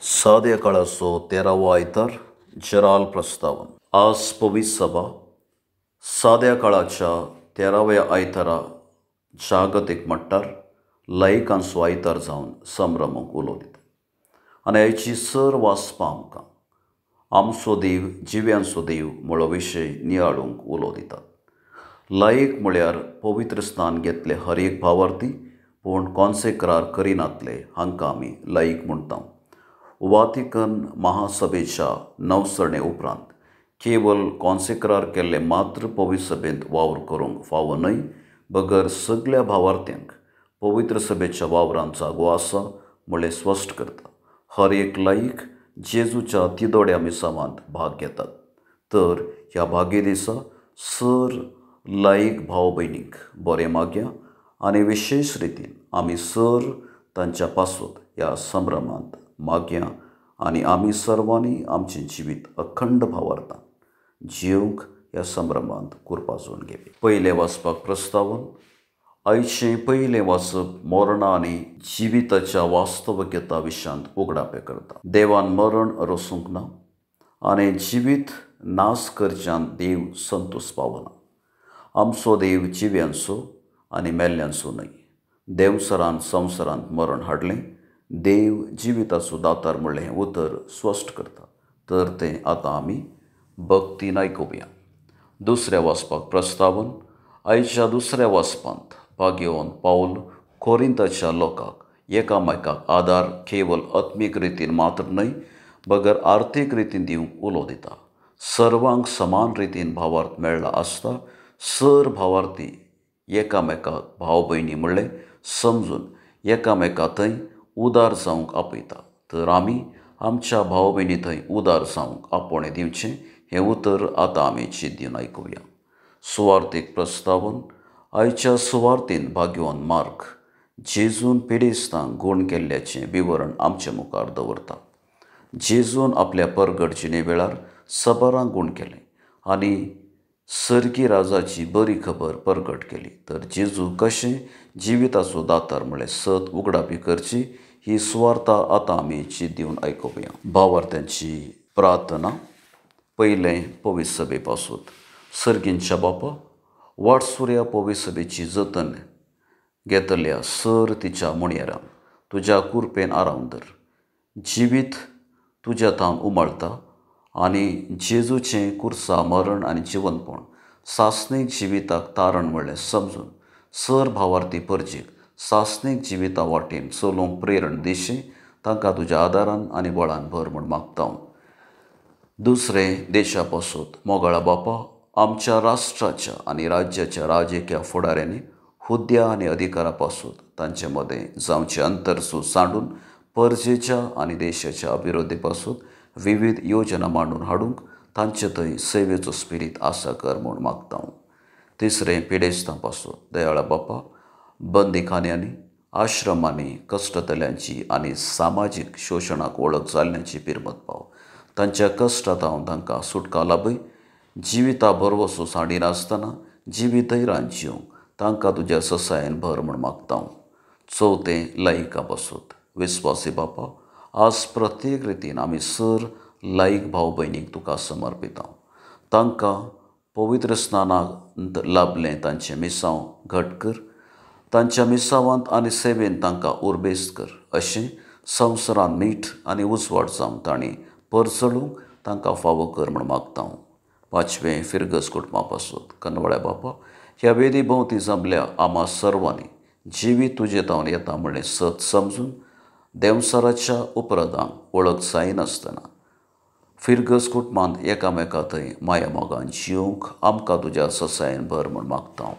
साध्या काळाचो 13वो आयतार जराल प्रस्तावन. आज पवित्र सभा साध्या काळाच्या 13व्या आयतारा जागतीक मट्टार लायकांचो आयतार जावन संभ्रमक उलो दिता. आनी हाची सर वाचपां आमकां आमचो देव जिव्यांचो देव म्हळो विशय नियाळूंक उलो दितात. लायक म्हळ्यार पवित्र स्नान घेतले हर एक भावार्थी पूण कॉन्सेक्रार करिनातले हांकां आमी लायक म्हणटा. वातिकन महासभेच्या नवसरणे उपरांत केवल कॉन्सेक्रार केल्ले मात्र पवित्र सभेंत वावर करूंक फावो न्हय, बगर सगळ्या भावार्थ्यांक पवित्र सभेच्या वावरांत जागो आसा म्हळें स्पश्ट करता. हर एक लायक जेजूच्या तिदोड्या मिसावांत भाग घेतात. तर ह्या भागे दिसा सर लायक भाव भयणीक बरें मागया आनी विशेश रितीन आमी सर तांच्या पासत ह्या संभ्रमांत मागया आनी आमी सर्वांनी आमचें जिवीत अखंड भावार्थान जियोंक ह्या संभ्रमांत कुरपाजून घेवया. पयलें वाचपाक प्रस्तावन. आयचें पयलें वाचप मरणा आनी जिविताच्या वास्तवगता विशयांत उगडापें करता. देवान मरण रोसूंक ना आनी जिवीत नास करच्यान देव संतोश पावना. आमचो देव जिव्यांचो आनी मेल्ल्यांचो न्हय. देवसरान संवसारांत मरण हाडलें. देव जिविताचो दातार म्हणलें उतर स्पश्ट करता. तर तें आतां आमी भक्तीन आयकुया. दुसऱ्या वाचपाक प्रस्तावन. आयच्या दुसऱ्या वाचपांत भाग घेवन पावल कोरिंथाच्या लोकांक एकामेकाक आदार केवल आत्मीक रितीन मात्र न्हय, बगर आर्थीक रितीन दिवंक उलो दिता. सर्वांक समान रितीन भावार्थ मेळ्ळा आसता सर भावार्थी एकामेकाक भाव भयणी म्हणलें समजून एकामेका थंय उदार जावंक आपयता. तर आमी आमच्या भाव भयणी थंय उदार जावंक आपोवणें दिवचें हें उतर आतां आमी चिंतून आयकुया. सुवार्थीक प्रस्तावन. आयच्या सुवार्थीन भाग घेवन मार्क जेजून पिडेस्तांक गूण केल्ल्याचें विवरण आमचे मुखार दवरता. जेजून आपल्या परगट जिणे वेळार सबरांक गूण केलें आनी सर्गी राजाची बरी खबर परगट केली. तर जेजू कशें जिविताचो दातार म्हळें सत उगडापी करची ही सुवार्ता आतां आमी चिंतून आयकुया. भावार्थ्यांची प्रार्थना. पयलें पवित्र सभे पासून. सर्गींच्या बापा, वाटसुऱ्या पवित्र सभेची जतन घेतल्या सर तिच्या मुणयेरान तुज्या कुरपेन आरावन दर. जिवीत तुज्या थावन उमळटा आनी जेजूचें कुर्सा मरण आनी जिवंतपण सासणीक जिविताक तारण म्हणलें समजून सर भावार्थी परजेक सासणीक जिविता वाटेन चलूंक प्रेरण दिशें तांकां तुज्या आदारान आनी बळान भर म्हूण मागता. दुसरें देशा पासून. मोगाळा बापा, आमच्या राष्ट्राच्या आनी राज्याच्या राजकीय फुडाऱ्यांनी हुद्द्या आनी अधिकारा पासून तांचे मदें जावचें अंतरसूज सांडून परजेच्या आनी देशाच्या अभिवृद्धी पासून विविध योजना मांडून हाडूंक तांचे थंय सेवेचो स्पिरीत आसा कर म्हूण मागता. तिसरें पिडेस्तां पासून. दयाळा बापा, बंदीखान्यांनी आश्रमांनी कश्टतल्यांची आनी सामाजीक शोशणाक वळख जाल्ल्याची पिरमत पाव. तांच्या कश्टांत तांकां सुटका लाभय. जिविता बरवसो सांडिनासतना जिवितैरान जिवंक तांकां तुज्या ससायन भर म्हूण मागता. चवथें लायका पासून. विस्वासी बापा, आज प्रत्येक रितीन आमी सर लायक भाव भयणीक तुका समर्पिता. तांकां पवित्र स्नानांत लाभलें तांचें मिसांव घट कर. तांच्या मिसावांत आनी सेवेन तांकां उर्बेस्त कर. अशें संवसारांत मीठ आनी उजवाड जावन तांणी परचळूंक तांकां फावो कर म्हूण मागता. पांचवें फिरगस कुटुंबा पासून. कनवळ्या बापा, ह्या वेदी भोंवती जमल्या आम्हा सर्वांनी जिवीत तुजे थावन येता म्हणलें सत समजून देवसराच्या उपराधांक वळख जायनासतना फिरगस कुटुंबांत एकामेका थंय माया मोगान जियोंक आमकां तुज्या ससायन भर म्हूण मागता.